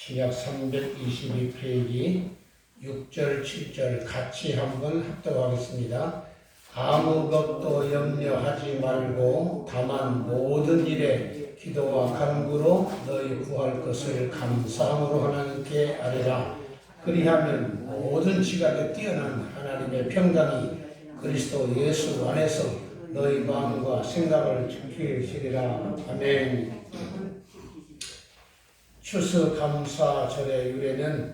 신약 322페이지 6절 7절 같이 한번 합독하겠습니다. 아무것도 염려하지 말고 다만 모든 일에 기도와 간구로 너희 구할 것을 감사함으로 하나님께 아뢰라. 그리하면 모든 지각에 뛰어난 하나님의 평강이 그리스도 예수 안에서 너희 마음과 생각을 지키시리라. 아멘. 추수감사절의 유래는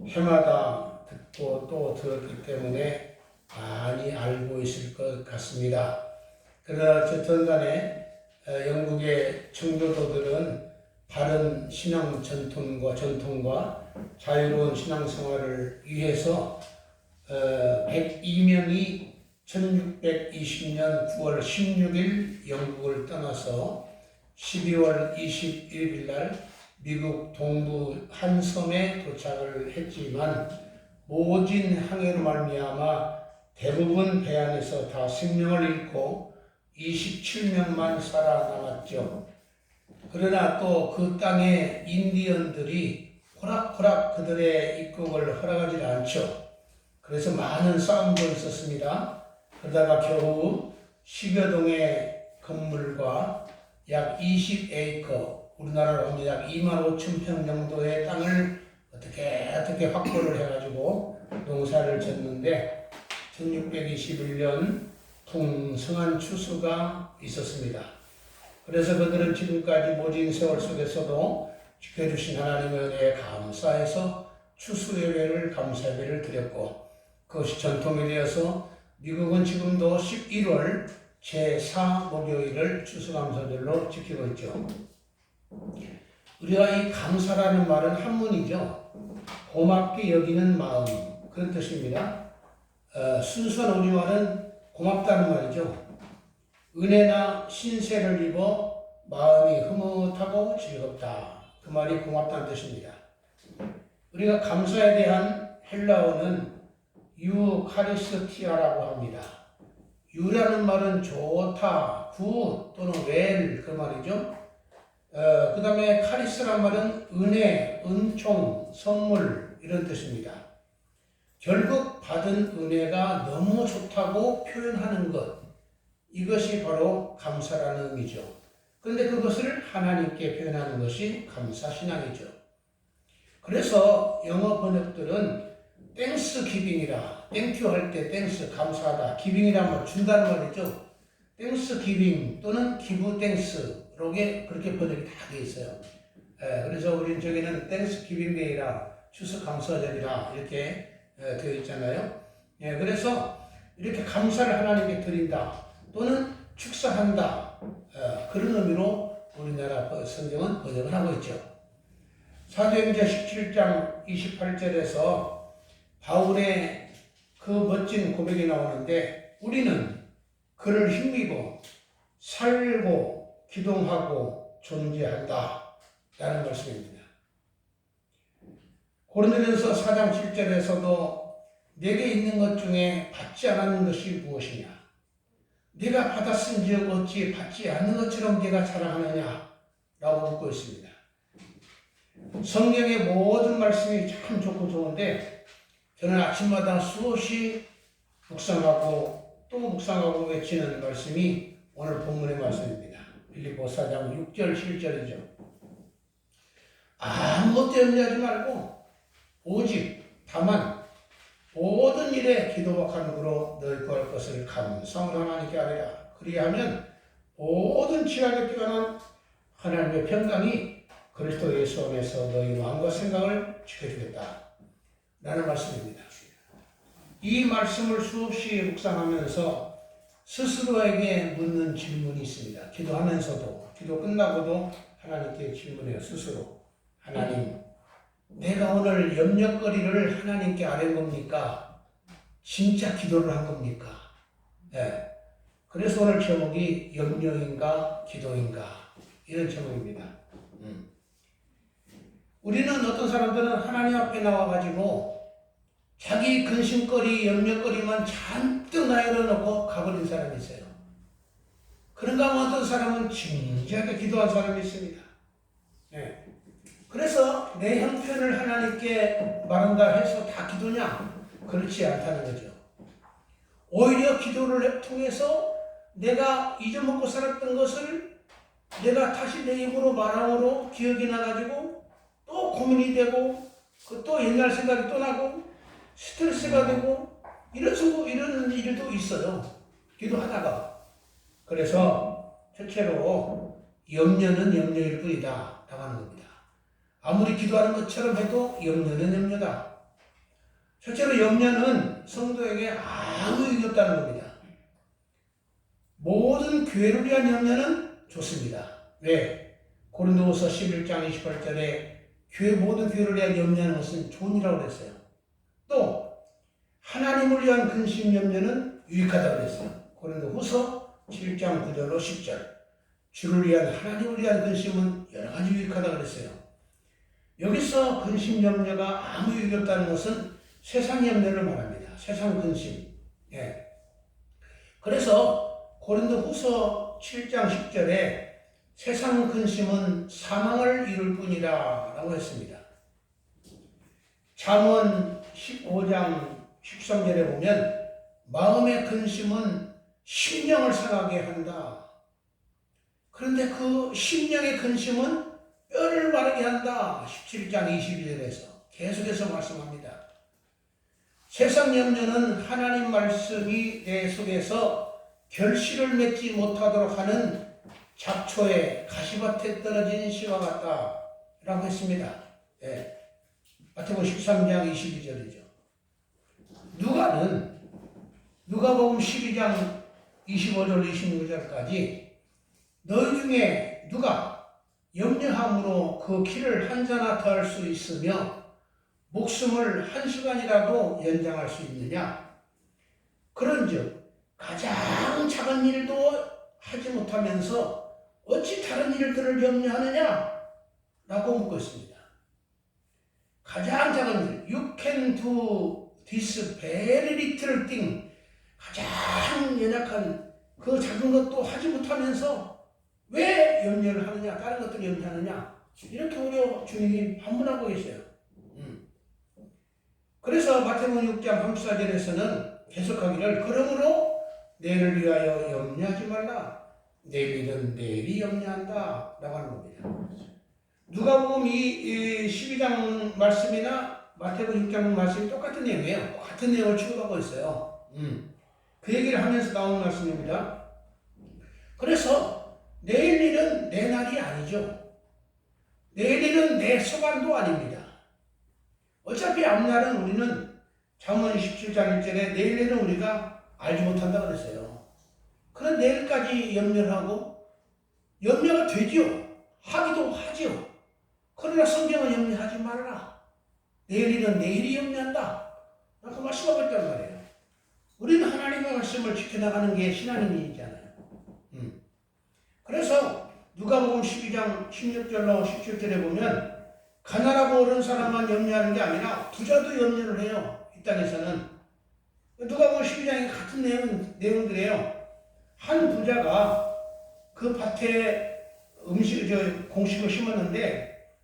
해마다 듣고 또 들었기 때문에 많이 알고 있을 것 같습니다. 그러나 어쨌든 간에 영국의 청교도들은 바른 신앙 전통과 자유로운 신앙생활을 위해서 102명이 1620년 9월 16일 영국을 떠나서 12월 21일 날 미국 동부 한 섬에 도착을 했지만 모진 항해로 말미암아 대부분 배 안에서 다 생명을 잃고 27명만 살아남았죠. 그러나 또 그 땅의 인디언들이 호락호락 그들의 입국을 허락하지 않죠. 그래서 많은 싸움도 있었습니다. 그러다가 겨우 10여 동의 건물과 약 20에이커, 우리나라로 하면 약 25,000평 정도의 땅을 어떻게 확보를 해가지고 농사를 졌는데 1621년 풍성한 추수가 있었습니다. 그래서 그들은 지금까지 모진 세월 속에서도 지켜주신 하나님의 은혜에 감사해서 추수 예배를 감사 예배를 드렸고 그것이 전통이 되어서 미국은 지금도 11월 제4 목요일을 추수감사절로 지키고 있죠. 우리가 이 감사라는 말은 한문이죠. 고맙게 여기는 마음, 그런 뜻입니다. 순수한 우리말은 고맙다는 말이죠. 은혜나 신세를 입어 마음이 흐뭇하고 즐겁다. 그 말이 고맙다는 뜻입니다. 우리가 감사에 대한 헬라어는 유카리스티아라고 합니다. 유라는 말은 좋다, 굿 또는 웰 그 말이죠. 그 다음에 카리스라는 말은 은혜, 은총, 선물 이런 뜻입니다. 결국 받은 은혜가 너무 좋다고 표현하는 것, 이것이 바로 감사라는 의미죠. 그런데 그것을 하나님께 표현하는 것이 감사신앙이죠. 그래서 영어 번역들은 땡스 기빙이라, 땡큐 할 때 땡스, 감사하다, 기빙이란 말, 준다는 말이죠. 땡스 기빙 또는 기브 땡스, 그렇게 번역이 다 되어 있어요. 그래서 우리 저기는 땡스 기빙 데이라, 추수 감사절이라 이렇게 되어 있잖아요. 그래서 이렇게 감사를 하나님께 드린다, 또는 축사한다, 그런 의미로 우리나라 성경은 번역을 하고 있죠. 사도행전 17장 28절에서 바울의 그 멋진 고백이 나오는데 우리는 그를 힘입어 살고 기동하고 존재한다 라는 말씀입니다. 고린도전서 4장 7절에서도 내게 있는 것 중에 받지 않았는 것이 무엇이냐, 네가 받았은즉 어찌 받지 않는 것처럼 네가 자랑하느냐 라고 묻고 있습니다. 성경의 모든 말씀이 참 좋고 좋은데 저는 아침마다 수없이 묵상하고 또 묵상하고 외치는 말씀이 오늘 본문의 말씀입니다. 빌립보서 4장 6절 7절이죠. 아무것도 염려하지 말고 오직 다만 모든 일에 기도와 간구로 너희 구할 것을 감사함으로 하나님께 아뢰라. 그리하면 모든 지각에 뛰어난 하나님의 평강이 그리스도 예수 안에서 너희 마음과 생각을 지켜주겠다 라는 말씀입니다. 이 말씀을 수없이 묵상하면서 스스로에게 묻는 질문이 있습니다. 기도하면서도, 기도 끝나고도 하나님께 질문해요. 스스로. 하나님, 내가 오늘 염려거리를 하나님께 아뢰는 겁니까? 진짜 기도를 한 겁니까? 그래서 오늘 제목이 염려인가 기도인가 이런 제목입니다. 우리는 어떤 사람들은 하나님 앞에 나와가지고 자기 근심거리, 염려거리만 잔뜩 나열해놓고 가버린 사람이 있어요. 그런가 하면 어떤 사람은 진지하게 기도한 사람이 있습니다. 그래서 그래서 내 형편을 하나님께 말한다 해서 다 기도냐? 그렇지 않다는 거죠. 오히려 기도를 통해서 내가 잊어먹고 살았던 것을 내가 다시 내 입으로 말함으로 기억이 나가지고 또 고민이 되고 또 옛날 생각이 또 나고 스트레스가 되고 이런 일도 있어요. 기도하다가. 그래서 첫째로 염려는 염려일 뿐이다 라고 하는 겁니다. 아무리 기도하는 것처럼 해도 염려는 염려다. 첫째로 염려는 성도에게 아무 의미 없다는 겁니다. 모든 교회를 위한 염려는 좋습니다. 왜? 고린도후서 11장 28절에 모든 교회를 위한 염려하는 것은 좋은 일이라고 그랬어요. 또 하나님을 위한 근심 염려는 유익하다고 그랬어요. 고린도후서 7장 9절로 10절. 주를 위한 하나님을 위한 근심은 여러 가지 유익하다고 그랬어요. 여기서 근심 염려가 아무 유익이 없다는 것은 세상 염려를 말합니다. 세상 근심. 예. 그래서 고린도후서 7장 10절에 세상 근심은 사망을 이룰 뿐이라 라고 했습니다. 잠언 15장 13절에 보면 마음의 근심은 심령을 상하게 한다. 그런데 그 심령의 근심은 뼈를 마르게 한다. 17장 22절에서 계속해서 말씀합니다. 세상 염려는 하나님 말씀이 내 속에서 결실을 맺지 못하도록 하는 잡초에 가시밭에 떨어진 씨와 같다 라고 했습니다. 네. 마태복음 13장 22절이죠. 누가복음 12장 25절 26절까지 너희 중에 누가 염려함으로 그 키를 한 자나 더할 수 있으며 목숨을 한 시간이라도 연장할 수 있느냐? 그런즉 가장 작은 일도 하지 못하면서 어찌 다른 일들을 염려하느냐? 라고 묻고 있습니다. 가장 작은 일, you can do this very little thing. 가장 연약한 그 작은 것도 하지 못하면서 왜 염려를 하느냐? 다른 것들을 염려하느냐? 이렇게 우리 주님이 반문하고 계세요. 그래서 마태복음 6장 34절에서는 계속하기를 그러므로 내일을 위하여 염려하지 말라. 내일은 내일이 염려한다 라고 하는 겁니다. 누가복음 12장 말씀이나 마태복음 6장 말씀이 똑같은 내용이에요. 같은 내용을 추구하고 있어요. 그 얘기를 하면서 나온 말씀입니다. 그래서 내일 일은 내 날이 아니죠. 내일 일은 내 소관도 아닙니다. 어차피 앞날은 우리는 잠언 27장 1절에 내일 일은 우리가 알지 못한다고 그랬어요. 그런 내일까지 염려를 하고 염려가 되죠. 하기도 하죠. 그러나 성경은 염려하지 말라. 내일 일은 내일이 염려한다. 라고 말씀하고 있단 말이에요. 우리는 하나님의 말씀을 지켜나가는 게 신앙인이잖아요. 그래서 누가복음 12장 16절로 17절에 보면 가난하고 어려운 사람만 염려하는 게 아니라 부자도 염려를 해요. 이 땅에서는. 누가복음 12장이 같은 내용들이에요. 한 부자가 그 밭에 공식을 심었는데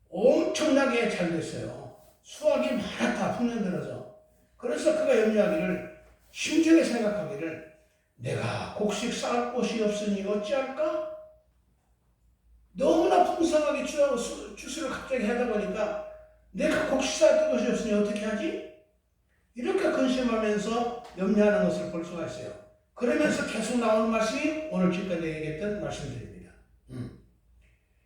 엄청나게 잘 됐어요. 수확이 많았다. 풍년 들어서. 그래서 그가 염려하기를 심중에 생각하기를 내가 곡식 쌓을 곳이 없으니 어찌할까? 너무나 풍성하게 추수를 갑자기 하다 보니까 내가 곡식 쌓을 곳이 없으니 어떻게 하지? 이렇게 근심하면서 염려하는 것을 볼 수가 있어요. 그러면서 계속 나오는 말씀이 오늘 지금까지 얘기했던 말씀들입니다.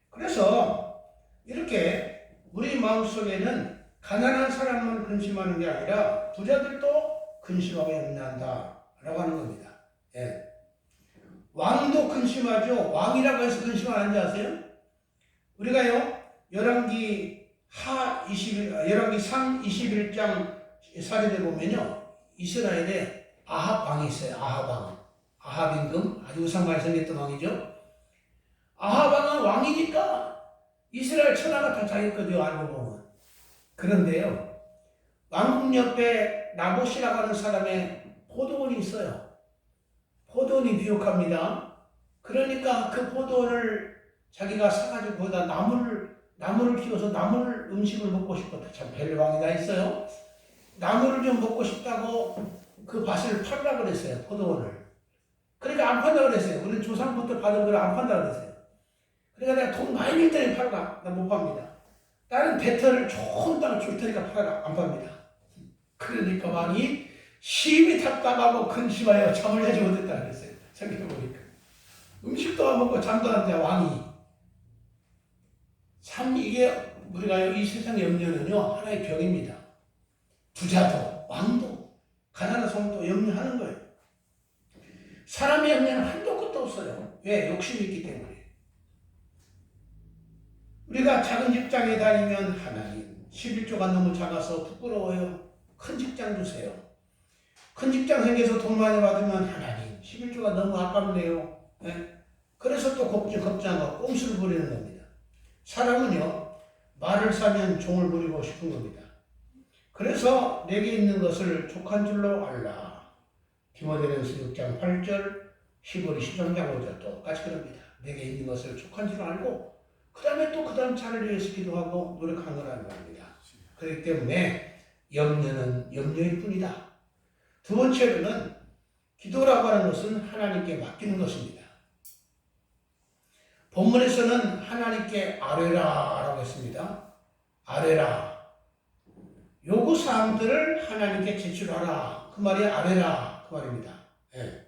그래서 이렇게 우리 마음속에는 가난한 사람만 근심하는 게 아니라 부자들도 근심하고 염려한다 라고 하는 겁니다. 예. 왕도 근심하죠. 왕이라고 해서 근심하는지 아세요? 우리가요 열왕기 상 21장 4절에 보면요 이스라엘에 아합 왕이 있어요. 아합 왕. 아합 임금 아주 우상말 생겼던 왕이죠. 아합 왕은 왕이니까 이스라엘 천하가 다 자기 거죠. 알고 보면. 그런데요 왕궁 옆에 나봇이라고 하는 사람의 포도원이 있어요. 포도원이 비옥합니다. 그러니까 그 포도원을 자기가 사가지고 거기다 나무를 나무를 키워서 나물 음식을 먹고 싶었다. 참 벨방이 다 있어요. 나무를 좀 먹고 싶다고 그 밭을 팔라 그랬어요. 포도원을. 그러니까 안 판다 그랬어요. 우리 조상부터 받은 걸 안 판다 그랬어요. 그러니까 내가 돈 많이 낼 테니 팔아라. 나 못 팝니다. 다른 배터를 좋은 땅을 줄 테니까 팔아라. 안 팝니다. 그러니까 왕이 심히 답답하고 근심하여 잠을 자지 못했다 그랬어요. 생각해보니까. 음식도 안 먹고 잠도 안 자, 왕이. 참 이게 우리가 이 세상 염려는요, 하나의 병입니다. 부자도, 왕도, 가난한 성도 염려하는 거예요. 사람의 염려는 한도 끝도 없어요. 왜? 욕심이 있기 때문에. 우리가 작은 직장에 다니면 하나님, 11조가 너무 작아서 부끄러워요. 큰 직장 주세요. 큰 직장 생겨서 돈 많이 받으면 하나님, 11조가 너무 아깝네요. 네? 그래서 또 걱정하고 꼼수를 부리는 겁니다. 사람은요, 말을 사면 종을 부리고 싶은 겁니다. 그래서 내게 있는 것을 족한 줄로 알라. 디모데전서 6장 8절, 히브리 13장 5절 똑같이 그럽니다. 내게 있는 것을 족한 줄로 알고 그 다음에 또 그 다음 차를 위해서 기도하고 노력한 거라는 겁니다. 그렇기 때문에 염려는 염려일 뿐이다. 두 번째로는 기도라고 하는 것은 하나님께 맡기는 것입니다. 본문에서는 하나님께 아뢰라 라고 했습니다. 아뢰라. 요구사항들을 하나님께 제출하라. 그 말이 아뢰라. 그 말입니다. 예.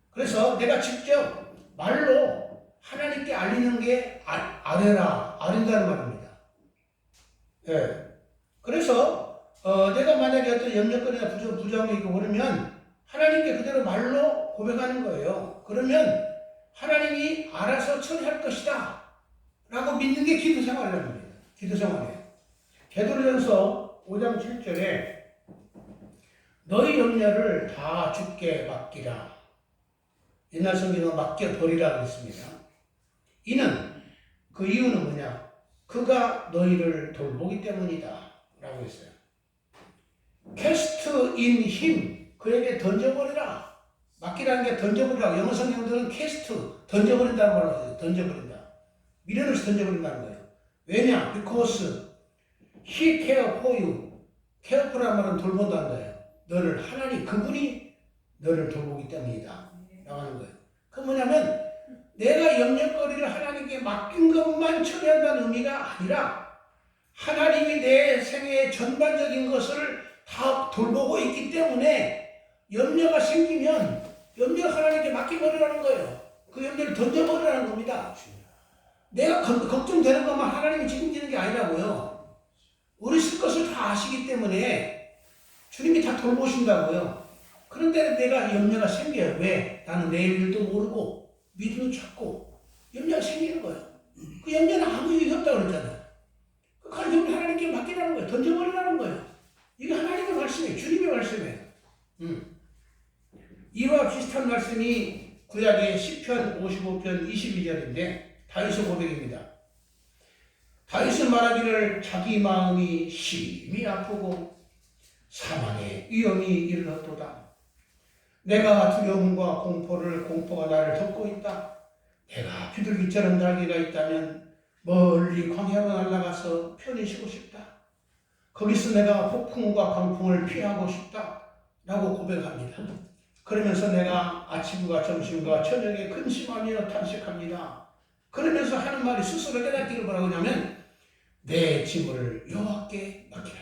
그래서 내가 직접 말로 하나님께 알리는 게 아뢰라. 아린다는 말입니다. 예. 그래서 내가 만약에 어떤 염려거리나 부정이 있고 그러면 하나님께 그대로 말로 고백하는 거예요. 그러면 하나님이 알아서 처리할 것이다 라고 믿는 게 기도 생활입니다. 기도 생활이에요. 베드로전서 5장 7절에 너희 염려를 다 주께 맡기라. 옛날 성경은 맡겨버리라 그랬습니다. 그 이유는 뭐냐? 그가 너희를 돌보기 때문이다 라고 했어요. Cast in him, 그에게 던져버리라. 맡기라는 게 던져버리라. 영어 성경들은 cast, 던져버린다는 말을 써요. 던져버린다. 미련없이 던져버린다는 거예요. 왜냐? Because he care for you. carefor라는 말은 돌본다는 거예요. 너를 하나님, 그분이 너를 돌보기 때문이다 라고 하는 거예요. 그 뭐냐면 내가 염려거리를 하나님께 맡긴 것만 처리한다는 의미가 아니라 하나님이 내 생애의 전반적인 것을 다 돌보고 있기 때문에 염려가 생기면 염려를 하나님께 맡겨버리라는 거예요. 그 염려를 던져버리라는 겁니다. 내가 걱정되는 것만 하나님이 책임지는 게 아니라고요. 우리 쓸 것을 다 아시기 때문에 주님이 다 돌보신다고요. 그런데 내가 염려가 생겨요. 왜? 나는 내일 일도 모르고 미래도 찾고 염려가 생기는 거예요. 그 염려는 아무 이유가 없다고 그러잖아요. 그 염려 하나님께 맡기라는 거예요. 던져버리라는 거예요. 이게 하나님의 말씀이에요. 주님의 말씀이에요. 이와 비슷한 말씀이 구약의 시편 55편 22절인데 다윗의 고백입니다. 다윗은 말하기를 자기 마음이 심히 아프고 사망의 위험이 이르렀도다. 내가 두려움과 공포가 나를 덮고 있다. 내가 비둘기처럼 날개가 있다면 멀리 광야로 날아가서 편히 쉬고 싶다. 거기서 내가 폭풍과 강풍을 피하고 싶다 라고 고백합니다. 그러면서 내가 아침과 점심과 저녁에 근심하며 탄식합니다. 그러면서 하는 말이 스스로 깨닫기를 뭐라고 하냐면 내 짐을 여호와께 맡기라.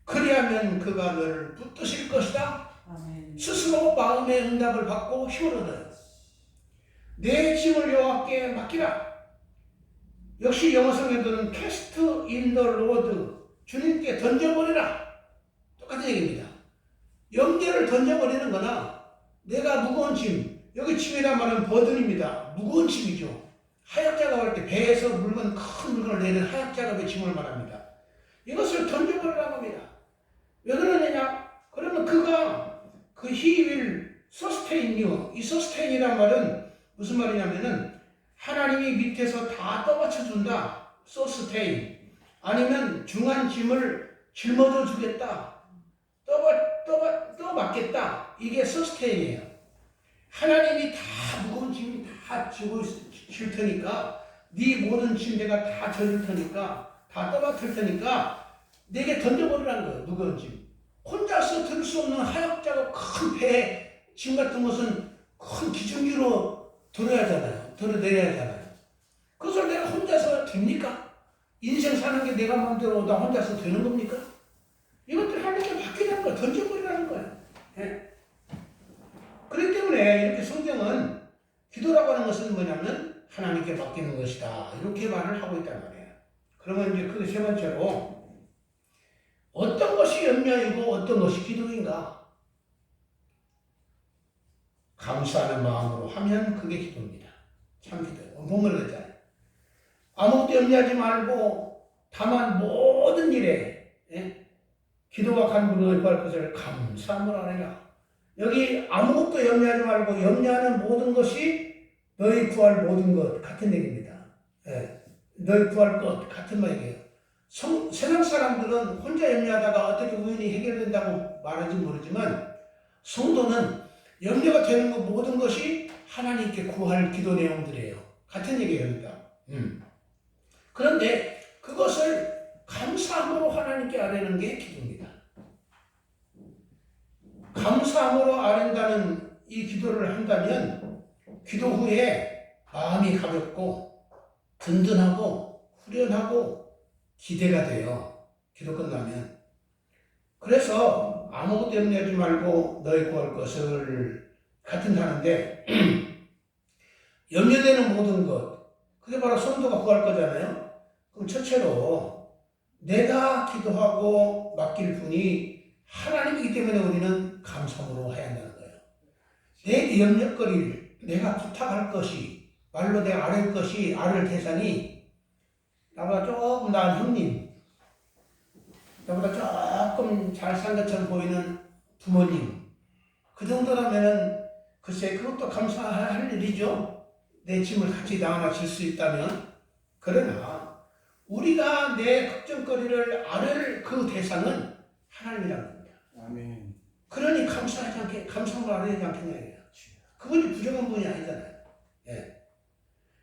그리하면 그가 너를 붙드실 것이다. 아멘. 스스로 마음의 응답을 받고 힘을 얻어요. 내 짐을 여호와께 맡기라. 역시 영어 성경들은 cast in the Lord, 주님께 던져버리라. 똑같은 얘기입니다. 염려를 던져버리는 거나 내가 무거운 짐, 여기 짐이란 말은 버든입니다. 무거운 짐이죠. 하약 작업할 때 배에서 큰 물건을 내는 하약 작업의 짐을 말합니다. 이것을 던져버리라고 합니다. 왜 그러느냐? 그러면 그가 he will sustain you. 이 sustain이란 말은 무슨 말이냐면은 하나님이 밑에서 다 떠받쳐준다. sustain. 아니면 중한 짐을 짊어져 주겠다. 떠받겠다. 이게 sustain이에요. 하나님이 다 무거운 짐 다 질 테니까 네 모든 짐 내가 다 져줄 테니까, 다 떠맡을 테니까 내게 던져버리라는 거예요. 무거운 짐. 혼자서 들 수 없는 하역자가 큰 배에 짐 같은 것은 큰 기중기로 들어야 하잖아요. 들어내려야 하잖아요. 그것을 내가 혼자서 됩니까? 인생 사는 게 내가 마음대로 나 혼자서 되는 겁니까? 이것들 하나님께 맡기라는 거예요. 던져버리라는 거예요. 예. 그렇기 때문에 이렇게 성경은 기도라고 하는 것은 뭐냐면 하나님께 맡기는 것이다. 이렇게 말을 하고 있단 말이에요. 그러면 이제 그 세 번째로 어떤 것이 염려이고 어떤 것이 기도인가? 감사하는 마음으로 하면 그게 기도입니다. 참 기도예요. 본문을 했잖아요. 아무것도 염려하지 말고 다만 모든 일에 기도와 간구로 구할 것을 감사함으로 하느냐. 여기 아무것도 염려하지 말고 염려하는 모든 것이 너희 구할 모든 것 같은 얘기입니다. 너희 구할 것 같은 말이에요. 세상 사람들은 혼자 염려하다가 어떻게 우연히 해결된다고 말하지 모르지만 성도는 염려가 되는 것 모든 것이 하나님께 구할 기도 내용들이에요. 같은 얘기입니다. 그런데 그것을 감사함으로 하나님께 아뢰는 게 기도입니다. 감사함으로 아뢰는다는 이 기도를 한다면 기도 후에 마음이 가볍고 든든하고 후련하고 기대가 돼요. 기도 끝나면. 그래서 아무것도 염려하지 말고 너희 구할 것을 같은 하는데 염려되는 모든 것 그게 바로 성도가 구할 거잖아요. 그럼 첫째로 내가 기도하고 맡길 분이 하나님이기 때문에 우리는 감사함으로 해야 한다는 거예요. 내 염려거리를 내가 부탁할 것이 말로 내가 아뢰 것이 아뢰 대상이 나보다 조금 나은 형님, 나보다 조금 잘 산 것처럼 보이는 부모님, 그 정도라면은 글쎄 그것도 감사할 일이죠. 내 짐을 같이 나눠 질 수 있다면. 그러나 우리가 내 걱정거리를 아뢰 그 대상은 하나님이라는 겁니다. 아멘. 그러니 감사함을 아뢰지 않겠냐. 그분이 부족한 분이 아니잖아요. 예.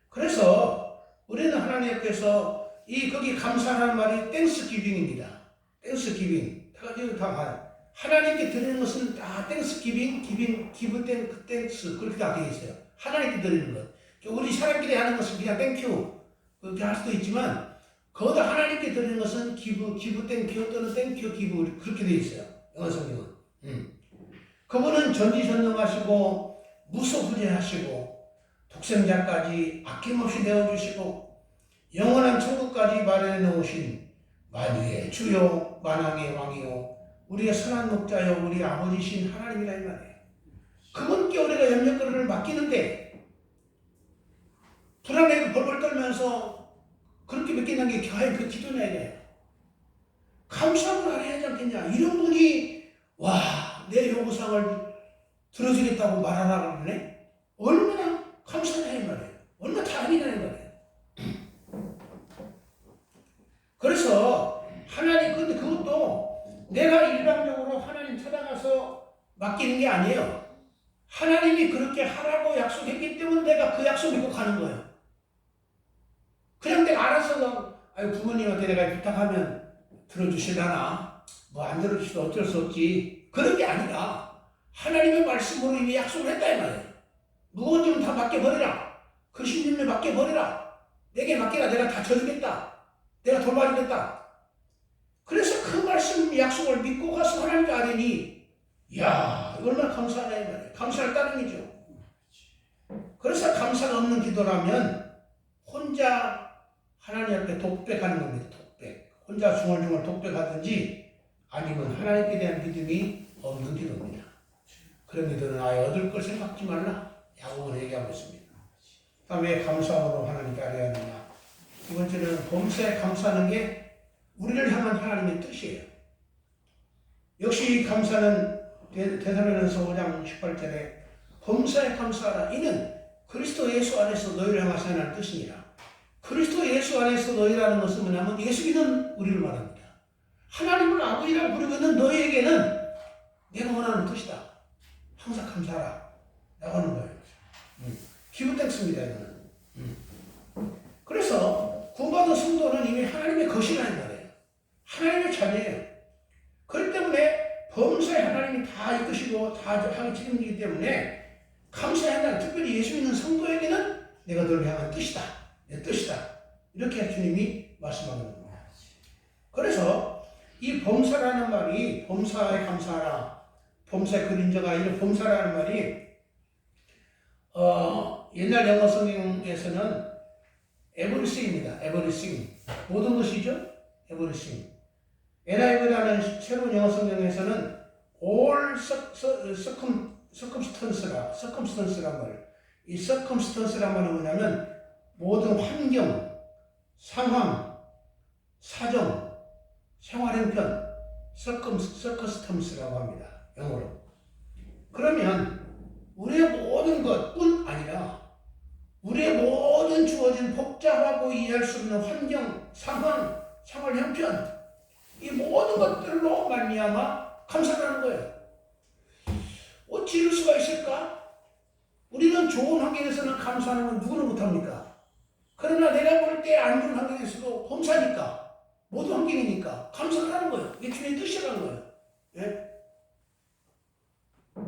그래서 우리는 하나님 앞에서 거기 감사하는 말이 땡스기빙입니다. 땡스기빙. 다 봐요. 하나님께 드리는 것은 다 땡스기빙, 기브 땡스. 그렇게 다 되어 있어요. 하나님께 드리는 것. 우리 사람끼리 하는 것은 그냥 땡큐. 그렇게 할 수도 있지만, 거기다 하나님께 드리는 것은 기브 땡큐 또는 땡큐 기브. 그렇게 되어 있어요. 영어 성경은. 그분은 전지전능하시고, 무소부재하시고, 독생자까지 아낌없이 내어주시고, 영원한 천국까지 마련해 놓으신 만유의 주요 만왕의 왕이요 우리의 선한 목자요 우리 아버지신 하나님이라 이 말이에요. 그분께 우리가 염려거리를 맡기는데 불안해 벌벌 떨면서 그렇게 맡기는 게 과연 그 기도냐 이거예요. 감사함을 하지 않겠냐. 이런 분이 내 요구사항을 들어주겠다고 말하라 그러네. 얼마나 감사하냐 이 말이에요. 얼마나 다행이냐 이 말이에요. 그래서 근데 그것도 내가 일방적으로 하나님 찾아가서 맡기는 게 아니에요. 하나님이 그렇게 하라고 약속했기 때문에 내가 그 약속 믿고 가는 거예요. 그냥 내가 알아서 부모님한테 내가 부탁하면 들어주시려나? 뭐 안 들어주시도 어쩔 수 없지. 그런 게 아니라 하나님의 말씀으로 이미 약속을 했다 이 말이에요. 무거운 좀 다 맡겨버리라. 그 신님에 맡겨버리라. 내게 맡기라. 내가 다 져주겠다. 내가 돌봐주겠다. 그래서 그 말씀 약속을 믿고 가서 하나님께 아뢰니 얼마나 감사하냐 이 말이에요. 감사할 따름이죠. 그래서 감사가 없는 기도라면 혼자 하나님 앞에 독백하는 겁니다. 독백. 혼자 중얼중얼 독백하든지 아니면 하나님께 대한 믿음이 없는 기도입니다. 그런 기도는 얻을 걸 생각하지 말라. 야고보는 얘기하고 있습니다. 왜 감사함으로 하나님께 아뢰야 하느냐. 두 번째는 범사에 감사하는 게 우리를 향한 하나님의 뜻이에요. 역시 이 감사는 데살로니가서 5장 18절에 범사에 감사하라. 이는 그리스도 예수 안에서 너희를 향하사 하는 뜻이니라. 그리스도 예수 안에서 너희라는 것은 뭐냐면 예수 믿는 우리를 말합니다. 하나님을 아버지라고 부르고 있는 너희에게는 내가 원하는 뜻이다. 항상 감사하라. 라고 하는 거예요. 기브 땡스입니다. 이거는. 그래서 구원받은 성도는 이미 하나님의 것이라는 거예요. 하나님의 자녀예요. 그렇기 때문에 범사에 하나님이 다 이끄시고 다 하기 책임지기 때문에 감사해야 한다. 특별히 예수 믿는 성도에게는 내가 너를 향한 뜻이다. 내 뜻이다. 이렇게 주님이 말씀하는 겁니다. 그래서 이 범사라는 말이 범사에 감사하라. 범사의 그림자가 이런 범사라는 말이 옛날 영어 성경에서는 everything입니다. everything. 모든 것이죠. everything. NIV라는 새로운 영어 성경에서는 all circumstance란 말. 이 circumstance란 말은 뭐냐면 모든 환경, 상황, 사정, 생활 형편, circumstance라고 합니다. 영어로. 그러면 우리의 모든 것뿐 아니라 우리의 모든 주어진 복잡하고 이해할 수 없는 환경, 상황, 생활 형편 이 모든 것들로 말미암아 감사하는 거예요. 어찌 이럴 수가 있을까? 우리는 좋은 환경에서는 감사하는 건 누구는 못합니까? 그러나 내가 볼 때 안 좋은 환경에서도 범사니까 모든 환경이니까 감사를 하는 거예요. 이게 주님의 뜻이라는 거예요. 예?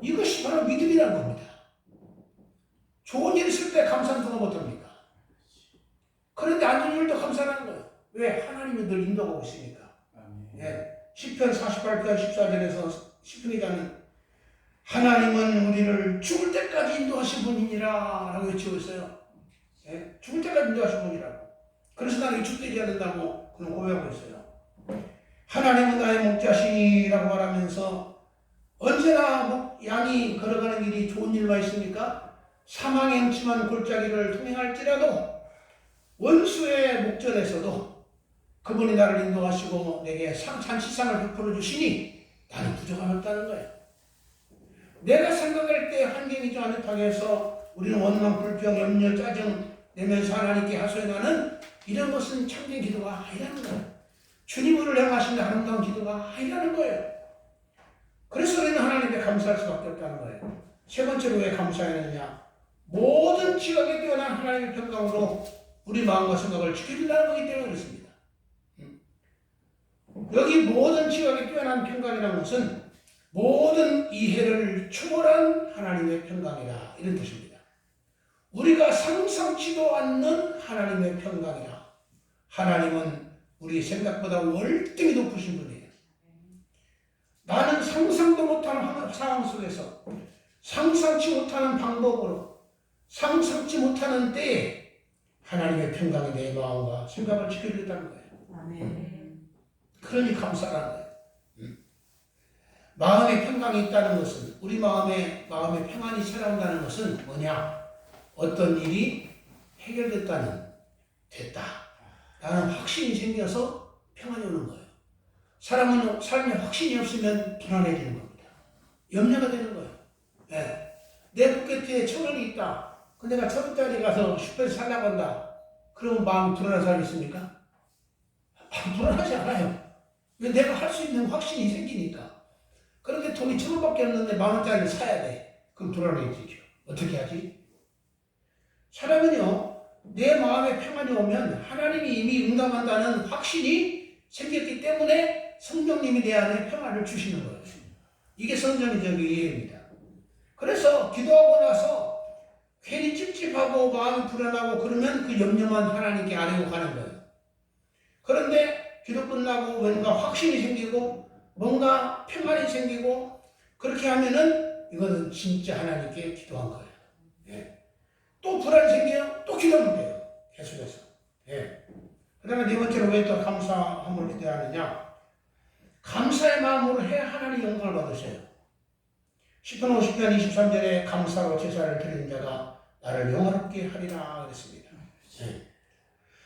이것이 바로 믿음이라는 겁니다. 좋은 일 있을 때 감사는 누가 못합니까? 그런데 안 좋은 일도 감사하는 거예요. 왜? 하나님이 늘 인도하고 있으니까. 예. 시편 48편 14절에서 시편기자는 하나님은 우리를 죽을 때까지 인도하신 분이니라 라고 외치고 있어요. 예? 죽을 때까지 인도하신 분이라고. 그래서 나는 죽되지 않는다고 그런 고백하고 있어요. 하나님은 나의 목자시니라고 말하면서 언제나 양이 걸어가는 길이 좋은 일만 있습니까? 사망의 음침한 골짜기를 통행할지라도 원수의 목전에서도 그분이 나를 인도하시고 내게 잔치상을 베풀어 주시니 나는 부족함이 없다는 거예요. 내가 생각할 때 환경이 좀 안타깝게 해서 우리는 원망, 불평, 염려, 짜증 내면서 하나님께 하소연하는 이런 것은 참된 기도가 아니라는 거예요. 주님을 향하신 아름다운 기도가 아니라는 거예요. 그래서 우리는 하나님께 감사할 수밖에 없다는 거예요. 세 번째로 왜 감사해야 하느냐? 모든 지각에 뛰어난 하나님의 평강으로 우리 마음과 생각을 지켜준다는 거기 때문에 그렇습니다. 여기 모든 지각에 뛰어난 평강이라는 것은 모든 이해를 초월한 하나님의 평강이라 이런 뜻입니다. 우리가 상상치도 않는 하나님의 평강이라. 하나님은 우리 생각보다 월등히 높으신 분이에요. 나는 상상도 못하는 상황 속에서 상상치 못하는 방법으로 상상치 못하는 때에 하나님의 평강이 내 마음과 생각을 지켜주겠다는 거예요. 아멘. 그러니 감사라는 거예요. 마음의 평강이 있다는 것은 우리 마음의 평안이 찾아온다는 것은 뭐냐? 어떤 일이 해결됐다. 라는 확신이 생겨서 평안이 오는 거예요. 사람은 삶에 확신이 없으면 불안해지는 겁니다. 염려가 되는 거예요. 네. 내 포켓에 1,000원이 있다. 근데 내가 1,000원짜리 가서 슈퍼에서 살려고 한다. 그러면 마음이 불안한 사람이 있습니까? 불안하지 않아요. 왜? 내가 할 수 있는 확신이 생기니까. 그런데 돈이 1,000원밖에 없는데 10,000원짜리를 사야 돼. 그럼 불안해지죠. 어떻게 하지? 사람은요, 내 마음에 평안이 오면 하나님이 이미 응답한다는 확신이 생겼기 때문에 성령님이 내 안에 평안을 주시는 거예요. 이게 성경적 이해입니다. 그래서 기도하고 나서 괜히 찝찝하고 마음이 불안하고 그러면 그 염려만 하나님께 아뢰고 가는 거예요. 그런데 기도 끝나고 뭔가 확신이 생기고 뭔가 평안이 생기고 그렇게 하면은 이거는 진짜 하나님께 기도한 거예요. 예. 또 불안이 생겨요? 또 기도하면 돼요. 계속해서. 예. 그 다음에 네 번째로 왜 또 감사함을 기도하느냐? 감사의 마음으로 해야 하나님 영광을 받으셔요. 시편 50편 23절에 감사로 제사를 드리는 자가 나를 영화롭게 하리라 그랬습니다. 예.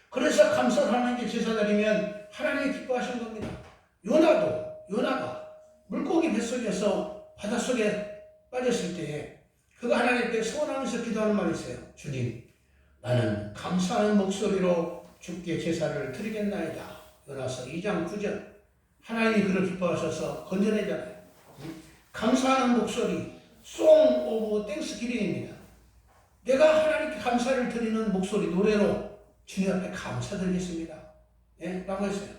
그래서 감사를 하나님께 제사 드리면 하나님이 기뻐하시는 겁니다. 요나가 물고기 뱃속에서 바닷속에 빠졌을 때에 그가 하나님께 소원하면서 기도하는 말이 있어요. 주님, 나는 감사하는 목소리로 주께 제사를 드리겠나이다. 요나서 2장 9절. 하나님이 그를 기뻐하셔서 건져내잖아요. 감사하는 목소리, Song of Thanksgiving입니다. 내가 하나님께 감사를 드리는 목소리, 노래로 주님 앞에 감사드리겠습니다. 예? 라고 했어요.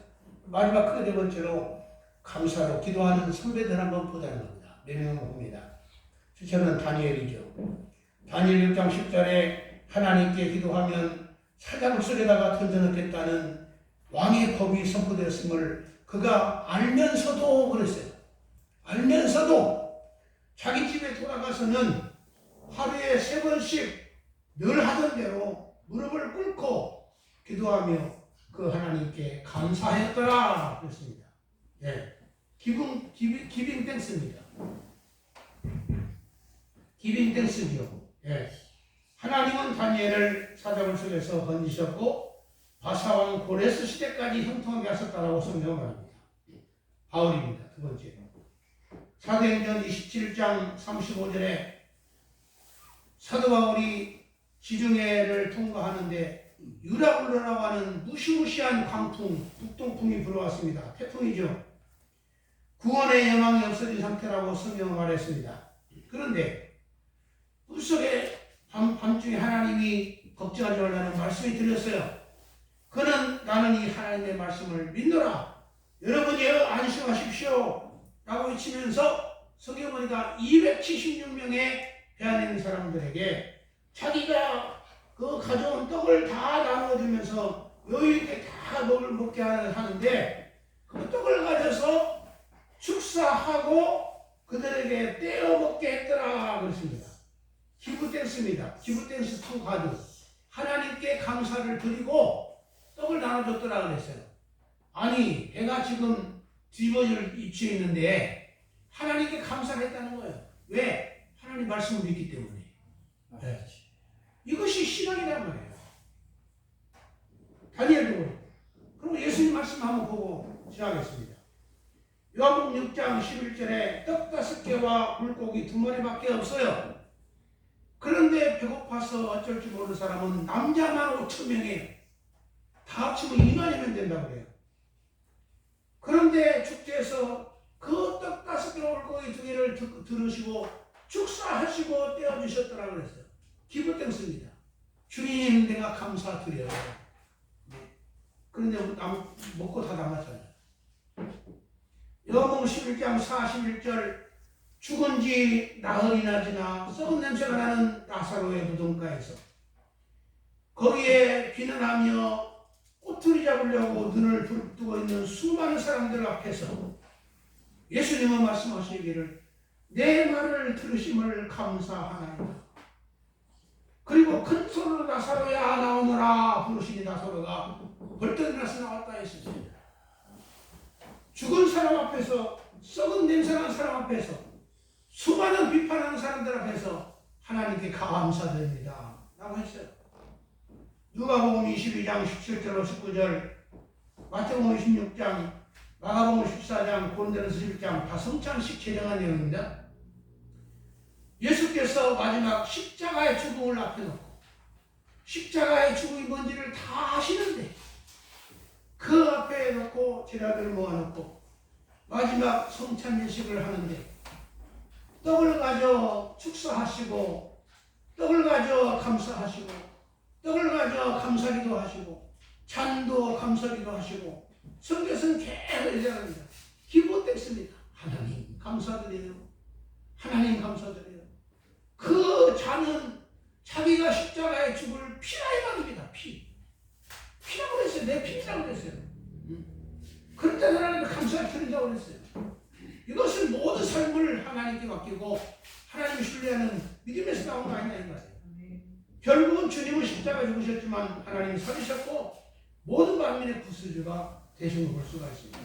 마지막 그 네 번째로 감사로 기도하는 선배들 한번 보자는 겁니다. 네 명을 봅니다. 저는 다니엘이죠. 다니엘 6장 10절에 하나님께 기도하면 사자굴 속에다가 던져넣겠다는 왕의 법이 선포되었음을 그가 알면서도 그랬어요. 알면서도 자기 집에 돌아가서는 하루에 3번씩 늘 하던 대로 무릎을 꿇고 기도하며 그 하나님께 감사했더라 그랬습니다. 예. 기빙 땡스입니다. 기빙 땡스죠. 예. 하나님은 다니엘을 사자굴 속에서 건지셨고 바사왕 고레스 시대까지 형통하게 하셨다라고 성경을 합니다. 바울입니다. 두 번째. 사도행전 27장 35절에 사도 바울이 지중해를 통과하는데 유라굴로라고 하는 무시무시한 광풍, 북동풍이 불어왔습니다. 태풍이죠. 구원의 여망이 없어진 상태라고 성경은 말했습니다. 그런데 물속에 밤중에 하나님이 걱정하지 말라는 말씀이 들렸어요. 그는 나는 이 하나님의 말씀을 믿노라. 여러분이 안심하십시오. 라고 외치면서 성경 보니까 276명의 배안에 있는 사람들에게 자기가 그 가져온 떡을 다 나누어주면서 여유있게 다 먹게 하는데 그 떡을 가져서 축사하고 그들에게 떼어 먹게 했더라 그랬습니다. 기브땡스입니다. 기브땡스 투 가드. 하나님께 감사를 드리고 떡을 나눠줬더라 그랬어요. 아니 배가 지금 뒤집어질 위치에 있는데 하나님께 감사를 했다는 거예요. 왜? 하나님 말씀을 믿기 때문에. 네. 이것이 신앙이란 말이에요. 다니엘도 그럼 예수님 말씀 한번 보고 시작하겠습니다. 요한복음 6장 11절에 떡 5개와 물고기 2마리밖에 없어요. 그런데 배고파서 어쩔 줄 모르는 사람은 남자만 5,000명이에요. 다 합치면 2만이면 된다고 그래요. 그런데 축제에서 그 떡 5개와 물고기 2개를 들으시고 축사하시고 떼어주셨더라 그랬어요. 기브땡스입니다. 주님 내가 감사드려요. 그런데 먹고 다 남았잖아요. 요한복음 11장 41절 죽은 지 나흘이나 지나 썩은 냄새가 나는 나사로의 무덤가에서 거기에 비난하며 꼬투리 잡으려고 눈을 부릅뜨고 있는 수많은 사람들 앞에서 예수님은 말씀하시기를 내 말을 들으심을 감사하나이다. 그리고 큰 소리로 나사로야 나오너라 부르시니 나사로가 벌떡 일어나서 나왔다 했습니다. 죽은 사람 앞에서 썩은 냄새나는 사람 앞에서 수많은 비판하는 사람들 앞에서 하나님께 감사드립니다 라고 했어요. 누가복음 22장 17절 19절 마태복음 26장 마가복음 14장 고린도전서 11장 다 성찬식 제정한 내용입니다. 예수께서 마지막 십자가의 죽음을 앞에 놓고 십자가의 죽음이 뭔지를 다 아시는데 그 앞에 놓고 제자들을 모아놓고 마지막 성찬 예식을 하는데 떡을 가져 축사하시고 떡을 가져 감사하시고 떡을 가져 감사기도 하시고 잔도 감사기도 하시고 성경에서는 계속 얘기합니다. 기브땡스입니다. 하나님 감사드려요. 하나님 감사드려요. 그 잔은 자기가 십자가에 죽을 피라의 말입니다. 피라고 그랬어요. 내 피라고 그랬어요. 그럴 때 하나님께 감사를 드린다고 그랬어요. 이것은 모든 삶을 하나님께 맡기고 하나님을 신뢰하는 믿음에서 나온 거 아니냐 이 말이에요. 결국은 주님은 십자가에 죽으셨지만 하나님이 살리셨고 모든 만민의 구세주가 되신 걸 볼 수가 있습니다.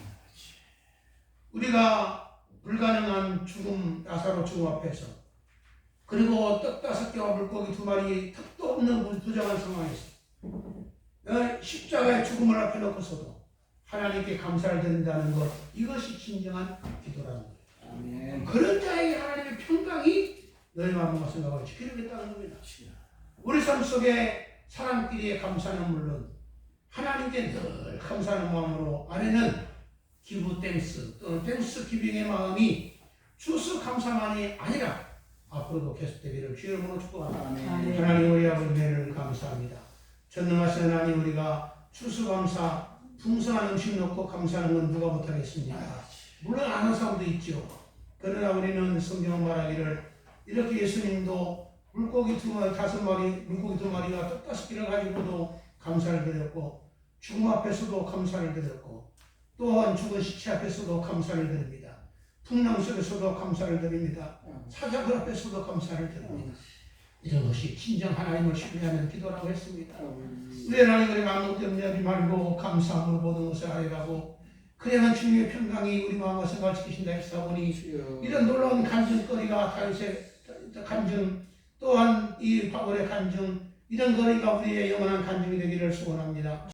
우리가 불가능한 죽음, 나사로 죽음 앞에서 그리고 떡 5개와 물고기 2마리 턱도 없는 부정한 상황에서 십자가의 죽음을 앞에 놓고서도 하나님께 감사를 드린다는 것, 이것이 진정한 기도라는 거예요. 아멘. 그런 자에게 하나님의 평강이 너희 마음과 생각을 지키겠다는 겁니다. 우리 삶 속에 사람끼리의 감사는 물론 하나님께 늘 감사하는 마음으로 안에는 기브 땡스 또는 땡스 기빙의 마음이 주스 감사만이 아니라 앞으로도 계속되기를 주의 이름으로 축복합니다. 하나님 우리 아버지 은혜를 감사합니다. 전능하신 하나님, 우리가 추수감사 풍성한 음식 넣고 감사하는 건 누가 못하겠습니까? 물론 안 하는 사람도 있죠. 그러나 우리는 성경 말하기를 이렇게 예수님도 물고기 5마리, 물고기 2마리와 떡 5개를 가지고도 감사를 드렸고, 죽음 앞에서도 감사를 드렸고, 또한 죽은 시체 앞에서도 감사를 드립니다. 풍랑 속에서도 감사를 드립니다. 사자굴 앞에서도 감사를 드립니다. 이런 것이 진정 하나님을 신뢰하는 기도라고 했습니다. 우리 하나님, 우리 아무것도 염려하지 말고 감사함으로 모든 것을 하리라고, 그래야만 주님의 평강이 우리 마음과 생각을 지키신다 했사오니, 이런 놀라운 간증거리가 다윗의 간증, 또한 이 바울의 간증, 이런 거리가 우리의 영원한 간증이 되기를 소원합니다.